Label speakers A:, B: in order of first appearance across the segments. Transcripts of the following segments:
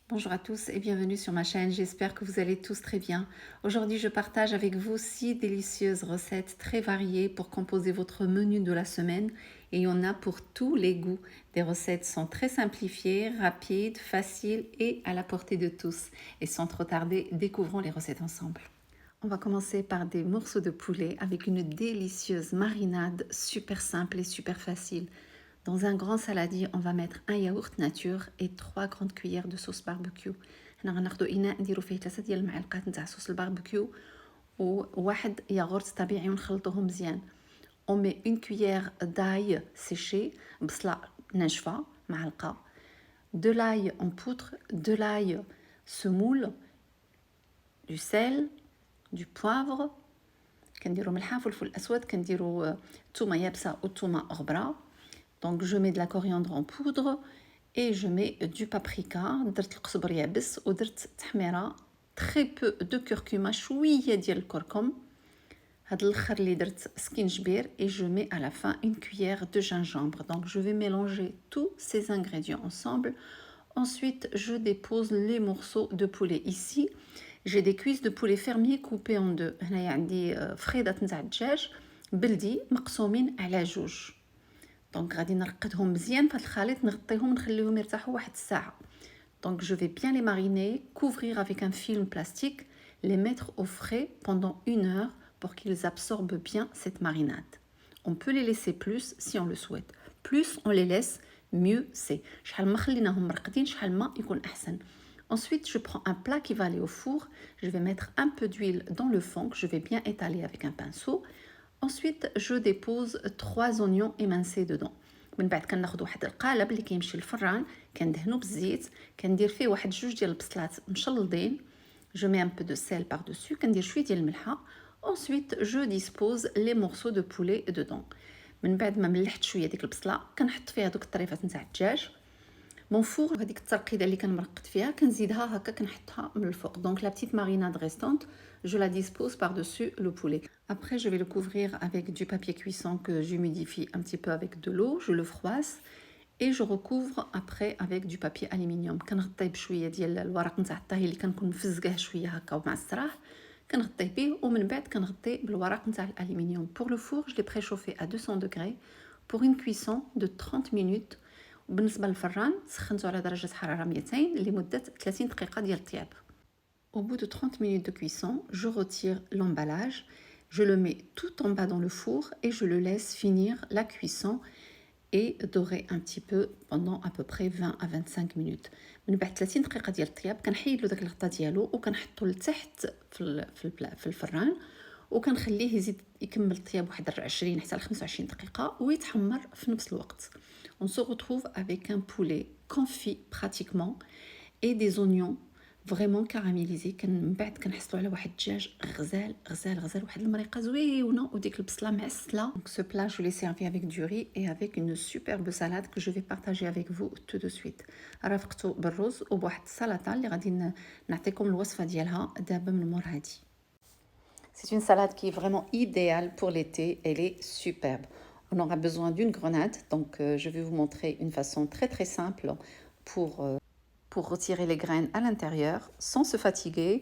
A: Bonjour à tous et bienvenue sur ma chaîne, j'espère que vous allez tous très bien. Aujourd'hui je partage avec vous 6 délicieuses recettes très variées pour composer votre menu de la semaine et il y en a pour tous les goûts. Des recettes sont très simplifiées, rapides, faciles et à la portée de tous. Et sans trop tarder, découvrons les recettes ensemble. On va commencer par des morceaux de poulet avec une délicieuse marinade super simple et super facile. Dans un grand saladier, on va mettre un yaourt nature et 3 grandes cuillères de sauce barbecue. هنا غناخدو إناء نديرو فيه 3 ديال المعالق نتاع صوص الباربيكيو وواحد ياغورت طبيعي ونخلطوهم مزيان. On met une cuillère d'ail séché, بصلة ناشفة معلقة, de l'ail en poudre, de l'ail semoule, du sel, du poivre, كنديرو ملحة فلفل أسود, كنديرو تومة يابسة وتومة غبرة. Donc je mets de la coriandre en poudre et je mets du paprika, درت القزبر يابس ودرت تحميرة, très peu de curcuma, شوية ديال الكركم. هاد الاخر اللي درت سكينجبير et je mets à la fin une cuillère de gingembre. Donc je vais mélanger tous ces ingrédients ensemble. Ensuite, je dépose les morceaux de poulet. Ici, j'ai des cuisses de poulet fermier coupées en deux. هنايا عندي فريدات نتاع الدجاج بلدي مقسومين على جوج. دونك غادي نرقدهم مزيان في هذا الخليط, نغطيهم نخليهم يرتاحوا واحد الساعه. Donc je vais bien les mariner, couvrir avec un film plastique, les mettre au frais pendant 1 heure pour qu'ils absorbent bien cette marinade. On peut les laisser plus si on le souhaite. Plus on les laisse, mieux c'est. شحال ما خليناهم مرقدين شحال ما يكون أحسن. Ensuite, je prends un plat qui va aller au four. Je vais mettre un peu d'huile dans le fond que je vais bien étaler avec un pinceau. Ensuite, je dépose 3 oignons émincés dedans. من بعد كناخذ واحد القالب اللي كيمشي للفران, كندهنو بالزيت, كندير فيه واحد 2 ديال البصلات مشلضين. Je mets un peu de sel par-dessus, كندير شويه ديال الملحه. Ensuite, je dispose les morceaux de poulet dedans. من بعد ما ملحت شويه ديك البصله, كنحط فيها دوك الطريفات نتاع الدجاج. Mon four, هذيك الترقيده اللي كنمرقد فيها كنزيدها هكا كنحطها من الفوق. Donc la petite marinade restante, je la dispose par-dessus le poulet. Après, je vais le couvrir avec du papier cuisson que j'humidifie un petit peu avec de l'eau, je le froisse et je recouvre après avec du papier aluminium. كنغطيه بشويه ديال الورق نتاع الطهي اللي كنكون مفزقاه شويه هكا ومع الصراح, كنغطيه به ومن بعد كنغطيه بالورق نتاع الالومنيوم. Pour le four, je l'ai préchauffé à 200 degrés pour une cuisson de 30 minutes. وبالنسبه للفران سخنته على درجه حراره 200 لمده 30 دقيقه ديال الطياب. Au bout de 30 minutes de cuisson, je retire l'emballage, je le mets tout en bas dans le four et je le laisse finir la cuisson et dorer un petit peu pendant à peu près 20 à 25 minutes. من بعد 30 دقيقه ديال الطياب كنحيد له داك الغطاء ديالو وكنحطو لتحت في الفران وكنخليه يزيد يكمل الطياب واحد 20 حتى ل 25 دقيقه ويتحمر في نفس الوقت. On se retrouve avec un poulet confit pratiquement et des oignons vraiment caramélisés. من بعد كنحصلوا على واحد الدجاج غزال غزال غزال, واحد المريقه زوينه وديك البصله معسله. Donc ce plat je l'ai servi avec du riz et avec une superbe salade que je vais partager avec vous tout de suite. رافقته بالرز وبواحد السلطه اللي غادي نعطيكم الوصفه ديالها دابا من مور هادي. C'est une salade qui est vraiment idéale pour l'été, elle est superbe. On aura besoin d'une grenade, donc je vais vous montrer une façon très très simple pour retirer les graines à l'intérieur sans se fatiguer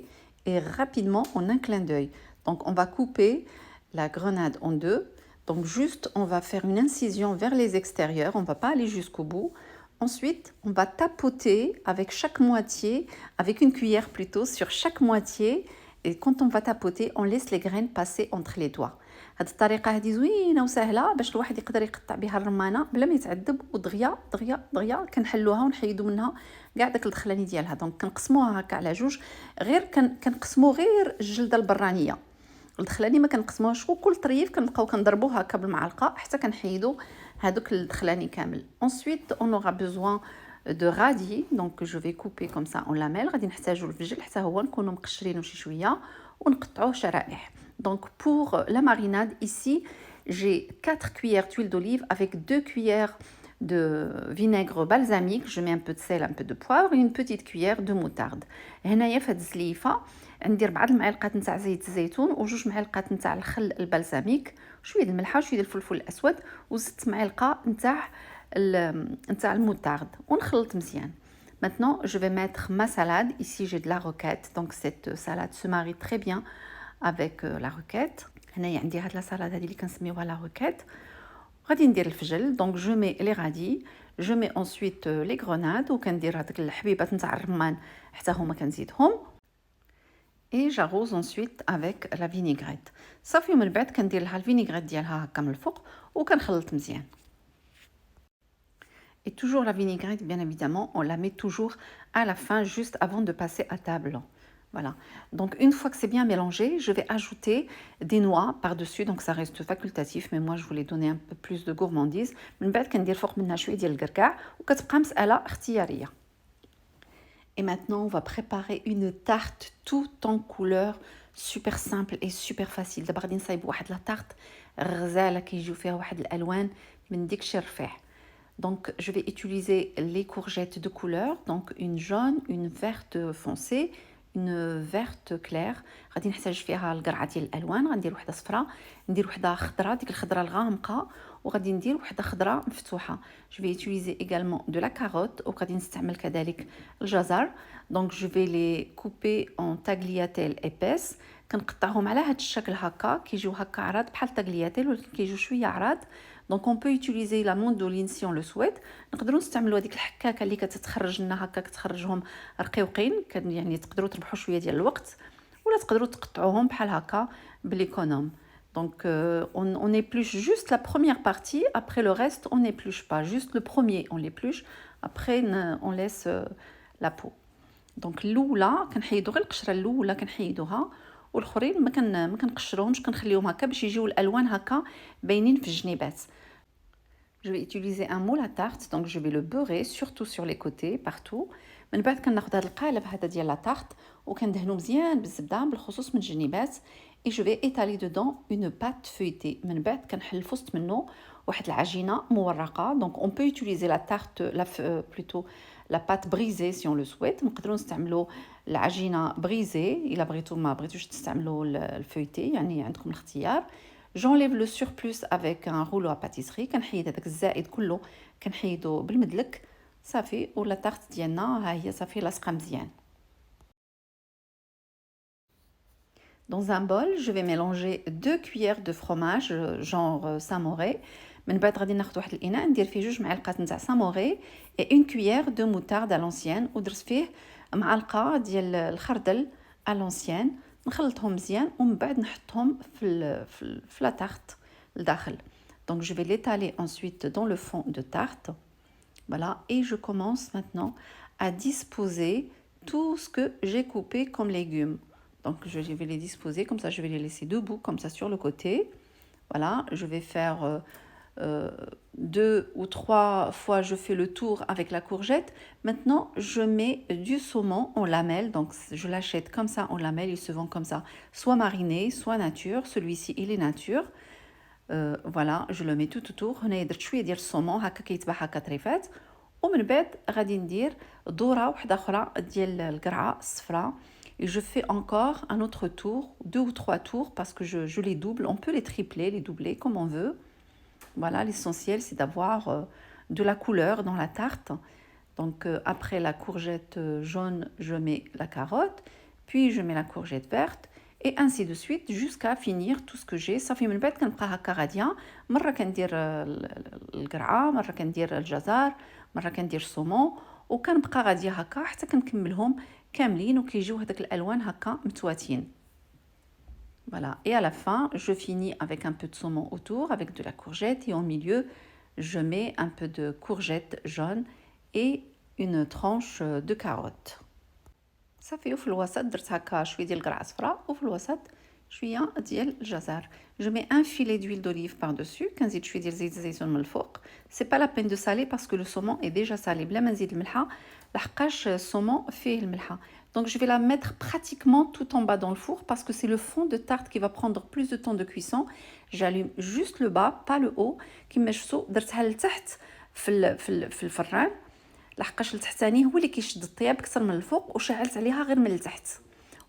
A: et rapidement en un clin d'œil. Donc on va couper la grenade en deux, donc juste on va faire une incision vers les extérieurs, on ne va pas aller jusqu'au bout. Ensuite on va tapoter avec chaque moitié, avec une cuillère plutôt sur chaque moitié. Et quand on va tapoter, on laisse les graines passer entre les doigts. هاد الطريقه هذه زوينه وسهله باش الواحد يقدر يقطع بها الرمانه بلا ما يتعذب, ودغيا دغيا دغيا كنحلوها ونحيدوا منها كاع داك الدخلاني ديالها. دونك كنقسموها هكا على جوج, غير كنقسموا غير الجلده البرانيه, الدخلاني ما كنقسموهاش, وكل طريف كنبقاو كنضربوها هكا بالمعلقه حتى كنحيدوا هذوك الدخلاني كامل. Ensuite on aura besoin de radis, donc je vais couper comme ça en lamelles. غادي نحتاجوا الفجل حتى هو نكونوا مقشرينه شي شويه ونقطعوه شرائح. Donc pour la marinade ici, j'ai 4 cuillères d'huile d'olive avec 2 cuillères de vinaigre balsamique, je mets un peu de sel, un peu de poivre et une petite cuillère de moutarde. هنايا في هاد الزليفه ندير 4 المعالق نتاع زيت الزيتون و2 معالق نتاع الخل البلساميك, شويه د الملحه وشويه د الفلفل الاسود و6 معالق نتاع الموتارد ونخلط مزيان. Maintenant, je vais mettre ma salade. Ici, j'ai de la roquette. Donc, cette salade se marie très bien avec la roquette. هنايا عندي هاد لا salade هذه اللي كنسميوها la roquette. غادي ندير الفجل. Donc, je mets les radis. Je mets ensuite les grenades. وكندير هذوك الحبيبات نتاع الرمان حتى هما كنزيدهم. Et j'arrose ensuite avec la vinaigrette. صافي من بعد كندير لها الفينيغريت ديالها هكا من الفوق وكنخلط مزيان. Et toujours la vinaigrette, bien évidemment, on la met toujours à la fin, juste avant de passer à table. Voilà. Donc, une fois que c'est bien mélangé, je vais ajouter des noix par-dessus. Donc, ça reste facultatif, mais moi, je voulais donner un peu plus de gourmandise. من بعد كندير فوق منها شوية ديال الكركاع وكتبقى مسألة اختيارية. Et maintenant, on va préparer une tarte tout en couleur, super simple et super facile. دابا غادي نصايب واحد لا تارت غزاله كيجيو فيها واحد الالوان من داكشي الرفيع. Donc, je vais utiliser les courgettes de couleur, donc une jaune, une verte foncée, une verte claire. غادي نحتاج فيها القرعه ديال الالوان. غندير وحده صفراء، ندير وحده خضراء، ديك الخضراء الغامقه، وغادي ندير وحده خضراء مفتوحه. Je vais utiliser également de la carotte وغادي نستعمل كذلك الجزر. Donc je vais les couper en tagliatelles épaisses. كنقطعهم على هذا الشكل هكا، كيجيو هكا عراض بحال tagliatelle ولكن كيجيو شويه عراض. Donc on peut utiliser la mandoline si on le souhaite. نقدروا نستعملوا هذيك الحكاكه اللي كتتخرج لنا هكا، كتخرجهم رقيقين، يعني تقدروا تربحوا شويه ديال الوقت، ولا تقدروا تقطعوهم بحال هكا باليكونوم. Donc on épluche juste la première partie, après le reste on n'épluche pas, juste le premier on l'épluche, après on laisse la peau. Donc الاولى كنحيدوا غير القشره الاولى كنحيدوها، والاخرين ما كنقشروهمش، كنخليهم هكا باش يجيو الالوان هكا باينين في الجنيبات. Je vais utiliser un moule à tarte, donc je vais le beurrer surtout sur les côtés, partout. من بعد كناخذ هذا القالب هذا ديال لا تارت وكندهنو مزيان بالزبده بالخصوص من الجنيبات. Et je vais étaler dedans une pâte feuilletée. من بعد كنحل في وسط منه واحد العجينه مورقه. Donc on peut utiliser la tarte plutôt la pâte brisée si on le souhaite. نقدروا نستعملوا العجينه بريزي الا بغيتو، ما بغيتوش تستعملوا الفeuilleté يعني عندكم الاختيار. J'enlève le surplus avec un rouleau à pâtisserie. كنحيد هذاك الزائد كله كنحيدو بالمدلك صافي، ولا تارت ديالنا ها هي صافي لاصقه مزيان. Dans un bol, je vais mélanger 2 cuillères de fromage genre samouraï. من بعد غادي ناخذ واحد الاناء ندير فيه 2 معالق نتاع ساموري et une cuillère de moutarde à l'ancienne، ودرت فيه معلقه ديال الخردل à l'ancienne. نخلطهم مزيان ومن بعد نحطهم في لا تارت لداخل. Donc je vais l'étaler ensuite dans le fond de tarte. Voilà, et je commence maintenant à disposer tout ce que j'ai coupé comme légumes. Donc je vais les disposer comme ça, je vais les laisser debout comme ça sur le côté. Voilà, je vais faire 2 ou 3 fois, je fais le tour avec la courgette. Maintenant, je mets du saumon en lamelles. Donc je l'achète comme ça en lamelles, il se vend comme ça, soit mariné, soit nature. Celui-ci, il est nature. Voilà, je le mets tout autour. هنا درت شويه ديال الصومون هكا كيتباع هكا طريفات، ومن بعد غادي ندير دوره واحده اخرى ديال القرعه الصفراء. Et je fais encore un autre tour, 2 ou 3 tours, parce que je les double. On peut les tripler, les doubler comme on veut. Voilà, l'essentiel c'est d'avoir de la couleur dans la tarte. Donc après la courgette jaune, je mets la carotte, puis je mets la courgette verte, et ainsi de suite jusqu'à finir tout ce que j'ai. صافي من بعد كنبقى هكا غاديه، مره كندير القرعه، مره كندير الجزر، مره كندير الصومون، وكنبقى غاديه هكا حتى كنكملهم كاملين وكيجيو هذاك الالوان هكا متواتين. Voilà, et à la fin, je finis avec un peu de saumon autour, avec de la courgette, et au milieu, je mets un peu de courgette jaune et une tranche de carotte. صافي، وفي الوسط درت هكا شويه ديال القرعه صفراء، وفي الوسط شويه ديال الجزر. Je mets un filet d'huile d'olive par-dessus، كنزيد شويه ديال زيت الزيتون من الفوق. C'est pas la peine de saler parce que le saumon est déjà salé. بلا ما نزيد الملحه لحقاش الصومون فيه الملحه. Donc je vais la mettre pratiquement tout en bas dans le four parce que c'est le fond de tarte qui va prendre plus de temps de cuisson. J'allume juste le bas, pas le haut. كما شفتوا درتها لتحت في الفران، لحقاش التحتاني هو اللي كيشد الطياب اكثر من الفوق، وشعلت عليها غير من التحت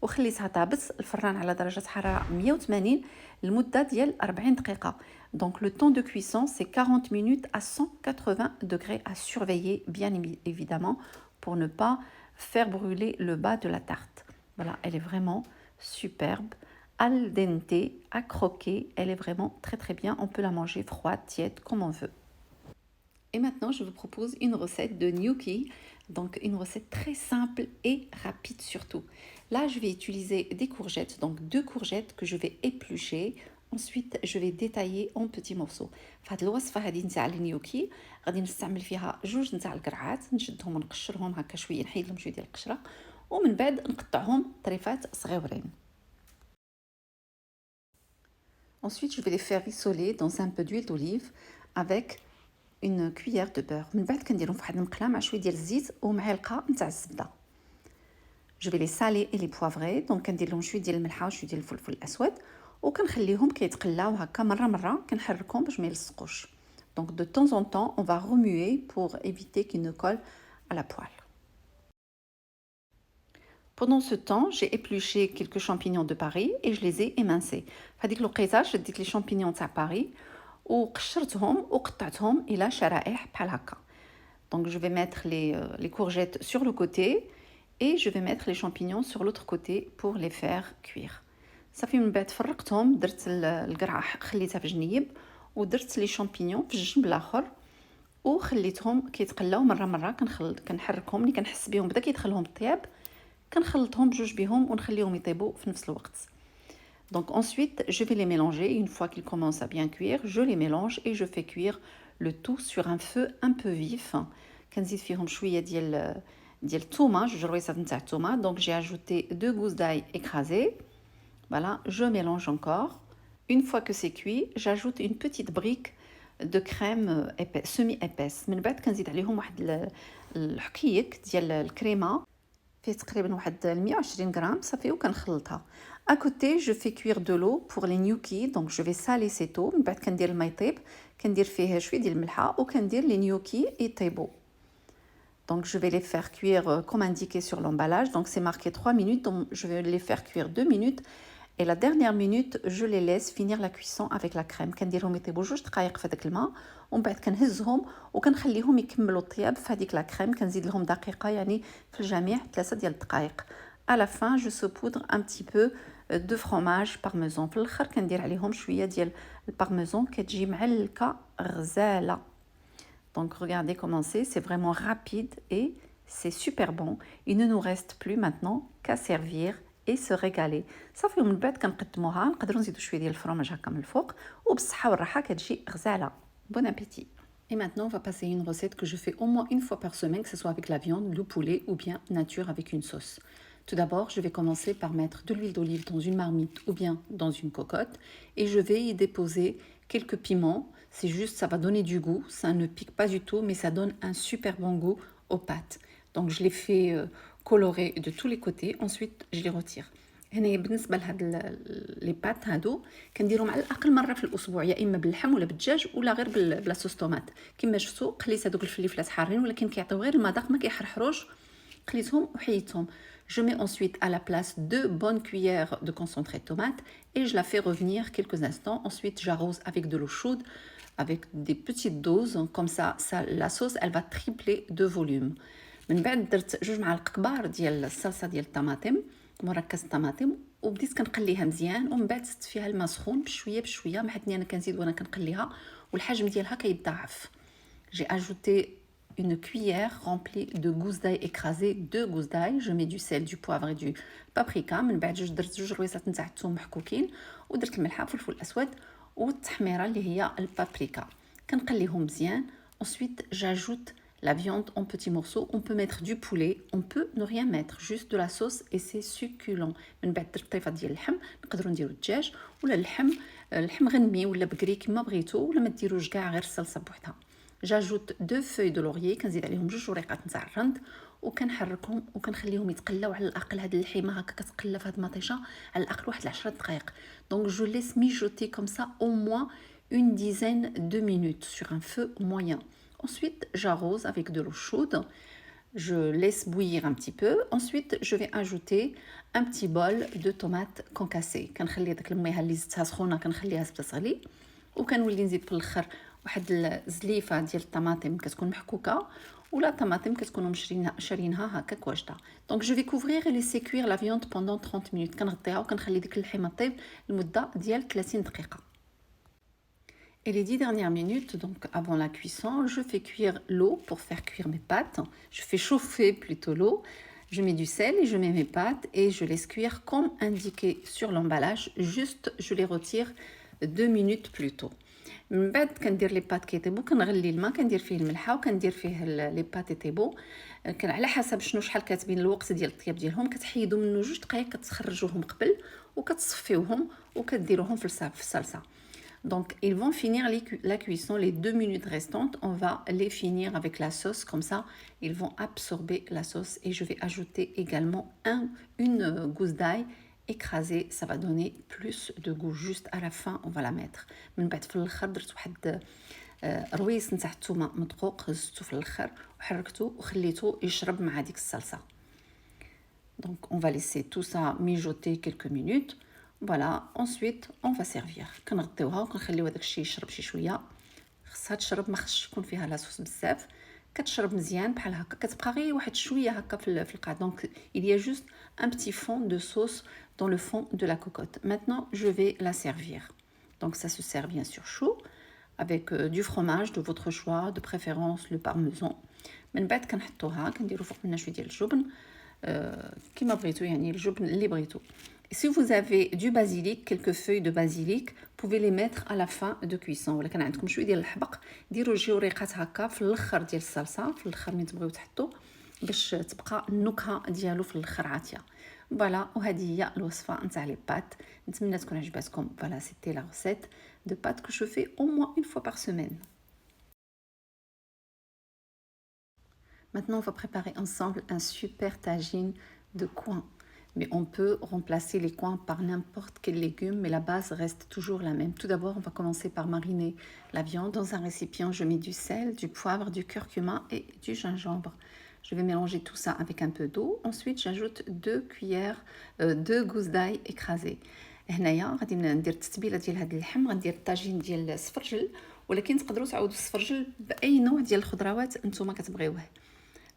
A: وخليتها طابت الفران على درجه حراره 180 لمده ديال 40 دقيقه. Donc le temps de cuisson c'est 40 minutes à 180 degrés à surveiller bien évidemment pour ne pas faire brûler le bas de la tarte. Voilà, elle est vraiment superbe, al dente, à croquer. Elle est vraiment très très bien. On peut la manger froide, tiède, comme on veut. Et maintenant, je vous propose une recette de gnocchi, donc une recette très simple et rapide surtout. Là, je vais utiliser des courgettes, donc 2 courgettes que je vais éplucher. Ensuite, je vais détailler en petits morceaux. فهاد الوصفة هذه نتاع النيوكي غادي نستعمل فيها 2 نتاع القرعات، نشدهم ونقشرهم هكا شوية، نحيد لهم شوية ديال القشرة، ومن بعد نقطعهم طريفات صغيورين. Ensuite, je vais les faire rissoler dans un peu d'huile d'olive avec une cuillère de beurre. من بعد كنديرهم في واحد المقله مع شويه ديال الزيت ومعلقه نتاع الزبده. Je vais les saler et les poivrer. Donc كندير لهم شويه ديال الملحه وشويه ديال الفلفل الاسود وكنخليهم كيتقلاو هكا مره كنحركهم باش ما يلصقوش. Donc de temps en temps, on va remuer pour éviter qu'ils ne collent à la poêle. Pendant ce temps, j'ai épluché quelques champignons de Paris et je les ai émincés. فهاديك الوقيته شديت les champignons تاع باريس وقشرتهم وقطعتهم الى شرائح بحال هكا. Donc je vais mettre les courgettes sur le côté et je vais mettre les champignons sur l'autre côté pour les faire cuire. صافي من بعد فرقتهم، درت القرعه خليتها في جنيب ودرت لي شامبينيون في الجنب الاخر وخليتهم كيتقلاو مره كنحركهم ملي كنحس بهم بدا كيدخل لهم الطياب كنخلطهم بجوج بهم ونخليهم يطيبوا في نفس الوقت. Donc ensuite, je vais les mélanger. Une fois qu'ils commencent à bien cuire, je les mélange et je fais cuire le tout sur un feu un peu vif. كنزيد فيهم شويه ديال الثومه، جوج رويصات نتاع الثومه. Donc j'ai ajouté 2 gousses d'ail écrasées. Voilà, je mélange encore. Une fois que c'est cuit, j'ajoute une petite brique de crème semi-épaisse. من بعد كنزيد عليهم واحد الحكيك ديال الكريمه فيه تقريبا واحد 120 غرام صافي وكنخلطها. À côté, je fais cuire de l'eau pour les gnocchis. Donc je vais saler cette eau. من بعد كندير الماء يطيب، كندير فيه شويه ديال الملحه وكندير les gnocchis يطيبوا. Donc je vais les faire cuire comme indiqué sur l'emballage. Donc c'est marqué 3 minutes. Donc je vais les faire cuire 2 minutes. Et la dernière minute, je les laisse finir la cuisson avec la crème. كنديرهم يطيبوا 2 دقائق في هذاك الماء ومن بعد كنهزهم وكنخليهم يكملوا الطياب في هذيك لا كريم. كنزيد لهم دقيقه يعني في الجميع 3 ديال الدقائق. À la fin, je saupoudre un petit peu de fromage parmesan. في الاخر كندير عليهم شويه ديال البارميزان كتجي معلكه غزاله. Donc regardez comment c'est vraiment rapide et c'est super bon. Il ne nous reste plus maintenant qu'à servir et se régaler. صافي ومن بعد كنقدموها، نقدروا نزيدوا شويه ديال الفرماج هكا من الفوق وبالصحه والراحه كتجي غزاله. Bon appétit. Et maintenant, on va passer à une recette que je fais au moins une fois par semaine, que ce soit avec la viande, le poulet ou bien nature avec une sauce. Tout d'abord, je vais commencer par mettre de l'huile d'olive dans une marmite ou bien dans une cocotte et je vais y déposer quelques piments. C'est juste, ça va donner du goût, ça ne pique pas du tout, mais ça donne un super bon goût aux pâtes. Donc je les fais colorer de tous les côtés, ensuite je les retire. هنا بالنسبه لهاد لي بات هادو كنديرهم على الاقل مره في الاسبوع، يا اما باللحم ولا بالدجاج ولا غير بلا صوص طوماط. كما شفتوا قليت هذوك الفلفلات حارين ولكن كيعطيو غير المذاق ما كيحرحروش. قليتهم وحيدتهم. Je mets ensuite à la place 2 bonnes cuillères de concentré de tomate et je la fais revenir quelques instants. Ensuite, j'arrose avec de l'eau chaude, avec des petites doses. Comme ça, la sauce, elle va tripler de volume. من بعد درت 2 معالق كبار ديال الصلصه ديال الطماطم، مركز الطماطم، وبديت كنقليها مزيان ومن بعد زدت فيها الماء سخون بشويه ما حيتني انا كنزيد وانا كنقليها والحجم ديالها كيتضاعف. J'ai ajouté une cuillère remplie de gousses d'ail écrasées, 2 gousses d'ail. Je mets du sel, du poivre et du paprika. من بعد درت 2 رويصات نتاع الثوم محكوكين ودرت الملحه والفلفل الاسود والتحميره اللي هي البابريكا. كنقليهم مزيان. Ensuite, j'ajoute la viande en petits morceaux. On peut mettre du poulet, on peut ne rien mettre, juste de la sauce et c'est succulent. من بعد درت طيفه ديال اللحم، نقدروا نديروا الدجاج ولا اللحم غنمي ولا بكري كما بغيتو ولا ما ديروش كاع غير الصلصه بوحدها. J'ajoute 2 feuilles de laurier، كنزيد عليهم 2 وريقات نتاع الرند وكنحركهم وكنخليهم يتقلاو على الاقل. هاد اللحيمه هكا كتقلى في هاد المطيشه على الاقل واحد 10 دقائق. Donc je laisse mijoter comme ça au moins une dizaine de minutes sur un feu moyen. Ensuite, j'arrose avec de l'eau chaude. Je laisse bouillir un petit peu. Ensuite, je vais ajouter un petit bol de tomates concassées. كنخلي داك المية اللي زدتها سخونه كنخليها تغلي وكنولي نزيد في الاخر واحد الزليفه ديال الطماطم كتكون محكوكه ولا طماطم كتكونوا شارينها هكاك واجده. دونك جو في كوفرير et laisser cuire la viande pendant 30 minutes. كنغطيها وكنخلي ديك اللحمه طيب لمده ديال 30 دقيقه. Et les 10 dernières minutes, donc avant la cuisson, je fais cuire l'eau pour faire cuire mes pâtes. Je fais chauffer plutôt l'eau. Je mets du sel et je mets mes pâtes et je laisse cuire comme indiqué sur l'emballage. Juste, je les retire 2 minutes plus tôt. من بعد كندير لي بات كيطيبو كنغلي الماء كندير فيه الملحه وكندير فيه لي بات يطيبو كان على حسب شحال كاتبين الوقت ديال الطياب ديالهم كتحيدوا منه 2 دقائق كتخرجوهم قبل وكتصفيوهم وكديروهم في الصلصه. Donc, ils vont finir la cuisson, les 2 minutes restantes, on va les finir avec la sauce, comme ça, ils vont absorber la sauce. Et je vais ajouter également une gousse d'ail écrasée, ça va donner plus de goût. Juste à la fin, on va la mettre. من بعد في الاخر درت واحد رويس نتاع الثومه مدقوق هزتو في الاخر وحركته وخليته يشرب مع ديك الصلصه. Donc, on va laisser tout ça mijoter quelques minutes. Voilà, ensuite on va servir. كنغطيوها وكنخليوها داكشي يشرب شي شويه. خصها تشرب ما خصش يكون فيها لاصوص بزاف. كتشرب مزيان بحال هكا كتبقى غير واحد شويه هكا في القاع. Donc il y a juste un petit fond de sauce dans le fond de la cocotte. Maintenant, je vais la servir. Donc ça se sert bien sûr chaud avec du fromage de votre choix, de préférence le parmesan. من بعد كنحطوها كنديروا فوق منها شويه ديال الجبن كيما بغيتو يعني الجبن اللي بغيتو. Si vous avez du basilic, quelques feuilles de basilic, vous pouvez les mettre à la fin de cuisson. ولا كان عندكم شويه ديال الحبق ديروا جوريقات هكا في الاخر ديال الصلصه في الاخر ملي تبغيو تحطوا باش تبقى النكهه ديالو في الاخر عاطيه. فوالا وهذه هي الوصفه نتاع لي بات. نتمنى تكون عجبتكم. فوالا سيتي لا recette de pâtes que je fais au moins une fois par semaine. Maintenant, on va préparer ensemble un super tagine de coin. Mais on peut remplacer les coins par n'importe quel légume, mais la base reste toujours la même. Tout d'abord, on va commencer par mariner la viande. Dans un récipient, je mets du sel, du poivre, du curcuma et du gingembre. Je vais mélanger tout ça avec un peu d'eau. Ensuite, j'ajoute 2 gousses d'ail écrasées. هنايا غادي ندير التتبيله ديال هذا اللحم غندير الطاجين ديال السفرجل ولكن تقدروا تعوضوا السفرجل باي نوع ديال الخضروات نتوما كتبغيوه.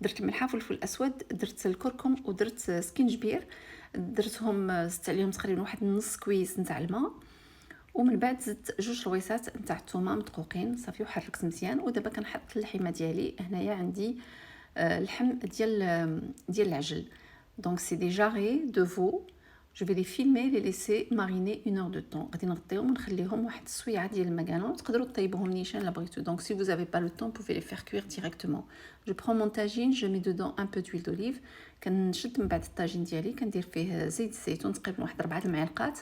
A: درت ملحه فلفل اسود درت الكركم ودرت سكينجبير درتهم زدت عليهم تقريبا واحد نص كويس نتاع الماء ومن بعد زدت 2 رويسات نتاع الثومه مدقوقين صافي وحركت مزيان. ودابا كنحط اللحمه ديالي. هنايا عندي اللحم ديال العجل. دونك سي دي جاري دو فو. Je vais les filmer, les laisser mariner 1 heure de temps. غادي نغطيهم ونخليهم واحد السويعه ديال المكانه تقدروا طيبوهم نيشان لا بغيتو. Donc si vous avez pas le temps, vous pouvez les faire cuire directement. Je prends mon tagine, je mets dedans un peu d'huile d'olive. كنشد من بعد الطاجين ديالي كندير فيه زيت الزيتون تقريبا واحد 4 المعالق.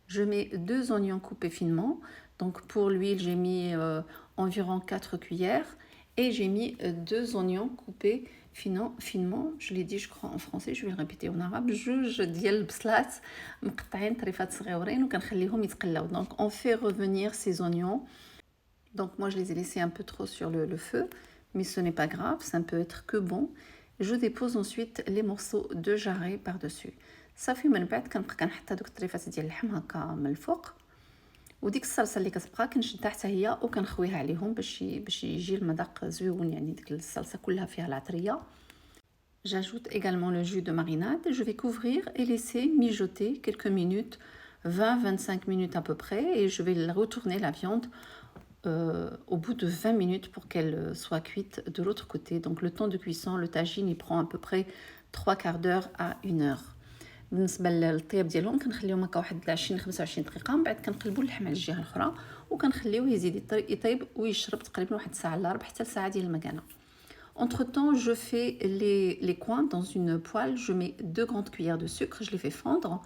A: Je mets 2 oignons coupés finement. Donc pour l'huile, j'ai mis environ 4 cuillères et j'ai mis 2 oignons coupés finement. Je l'ai dit je crois en français, je vais le répéter en arabe. جوج ديال البصلات مقطعين طريفات صغيورين وكنخليهم يتقلاو. Donc on fait revenir ces oignons. Donc moi je les ai laissés un peu trop sur le feu, mais ce n'est pas grave, ça ne peut être que bon. Je dépose ensuite les morceaux de jarret par-dessus. صافي من بعد كنبقى كنحط هذوك الطريفات ديال اللحم هكا من الفوق وديك الصلصه اللي كتبقى كنشدها حتى هي وكنخويها عليهم باش يجي المذاق زويون يعني ديك الصلصه كلها فيها العطريه. J'ajoute également le jus de marinade. Je vais couvrir et laisser mijoter quelques minutes, 20-25 minutes à peu près, et je vais retourner la viande au bout de 20 minutes pour qu'elle soit cuite de l'autre côté. Donc le temps de cuisson, le tagine il prend à peu près 3/4 d'heure à 1 heure. بالنسبه للطياب ديالهم كنخليهم هكا واحد 20-25 دقيقه من بعد كنقلبوا اللحم على الجهه الاخرى وكنخليوه يزيد يطيب ويشرب تقريبا واحد ساعه الا ربع حتى ساعه ديال المكانه. Entre temps, je fais les coins dans une poêle. Je mets 2 grandes cuillères de sucre, je les fais fondre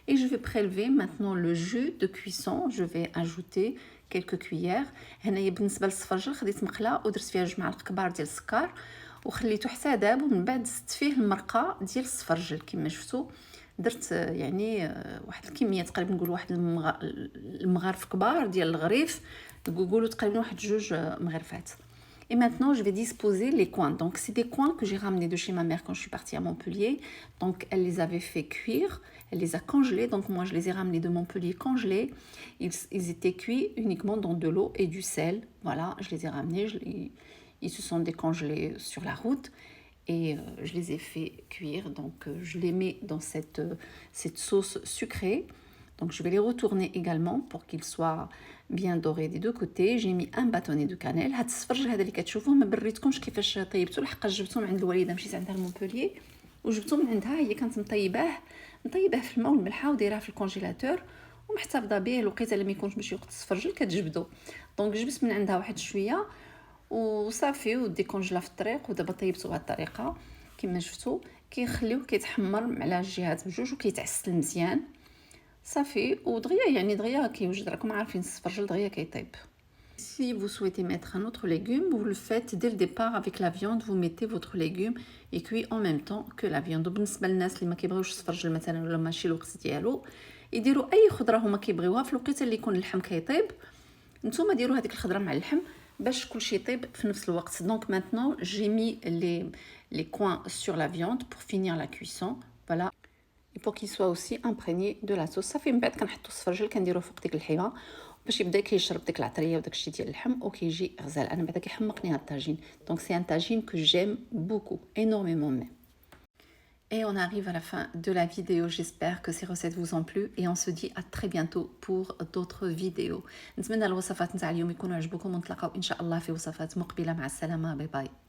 A: et je vais prélever maintenant le jus de cuisson. Je vais ajouter quelques cuillères. هنايا بالنسبه للسفرجل خديت مقله ودرت فيها 2 معالق كبار ديال السكر وخليته حتى داب ومن بعد زدت فيه المرقه ديال السفرجل كما شفتوا. درت يعني واحد الكميه تقريبا نقول واحد المغارف كبار ديال الغريف نقولوا تقريبا واحد 2 مغرفات. Et maintenant, je vais disposer les coins. Donc, c'est des coins que j'ai ramenés de chez ma mère quand je suis partie à Montpellier. Donc, elle les avait fait cuire, elle les a congelés. Donc, moi, je les ai ramenés de Montpellier congelés. Ils étaient cuits uniquement dans de l'eau et du sel. Voilà, je les ai ramenés. ils se sont décongelés sur la route et je les ai fait cuire. Donc je les mets dans cette sauce sucrée. Donc je vais les retourner également pour qu'ils soient bien dorés des deux côtés. J'ai mis un bâtonnet de cannelle. هاد الصفرجل هذا اللي كتشوفوه ما بريتكمش كيفاش طيبته، لحقاش جبته من عند الوالده، مشيت عندها لمونبوليي وجبته من عندها. هي كانت مطيباه في الماء والملحه ودايراه في الكونجيلاتور ومحتفظه به. لقيتها لما يكونش باش يوقت الصفرجل كتجبدو. دونك جبت من عندها واحد شويه وصافي وديكونجلا في الطريق. ودابا طيبته بهذه الطريقه كما شفتوا، كيخليوه كيتحمر على الجهات بجوج وكيتعسل مزيان صافي. ودغيا يعني دغيا كيوجد، راكم عارفين الصفرجل دغيا كيطيب. Si vous souhaitez mettre un autre légume, vous le faites dès le départ avec la viande. Vous mettez votre légume et cuit en même temps que la viande. بالنسبه للناس اللي ما كيبغيوش الصفرجل مثلا ولا ماشي الوقت ديالو، يديروا اي خضره هما كيبغيوها في الوقيته اللي يكون اللحم كيطيب. نتوما ديروا هذيك الخضره مع اللحم باش كلشي يطيب في نفس الوقت. Donc maintenant j'ai mis les coins sur la viande pour finir la cuisson. Voilà. Et pour qu'il soit aussi imprégné de la sauce. صافي من بعد كنحطوا الصفرجل كنديروه فوق ديك الحيوه باش يبدا كيشرب ديك العطريه وداك الشيء ديال اللحم وكيجي غزال. انا بعدا كيحمقني هاد الطاجين. Donc c'est un tagine que j'aime beaucoup, énormément même. Et on arrive à la fin de la vidéo. J'espère que ces recettes vous ont plu et on se dit à très bientôt pour d'autres vidéos. نتمنى الوصفات نتاع اليوم يكونوا عجبوكم ونتلاقاو ان شاء الله في وصفات مقبله. مع السلامه، باي باي.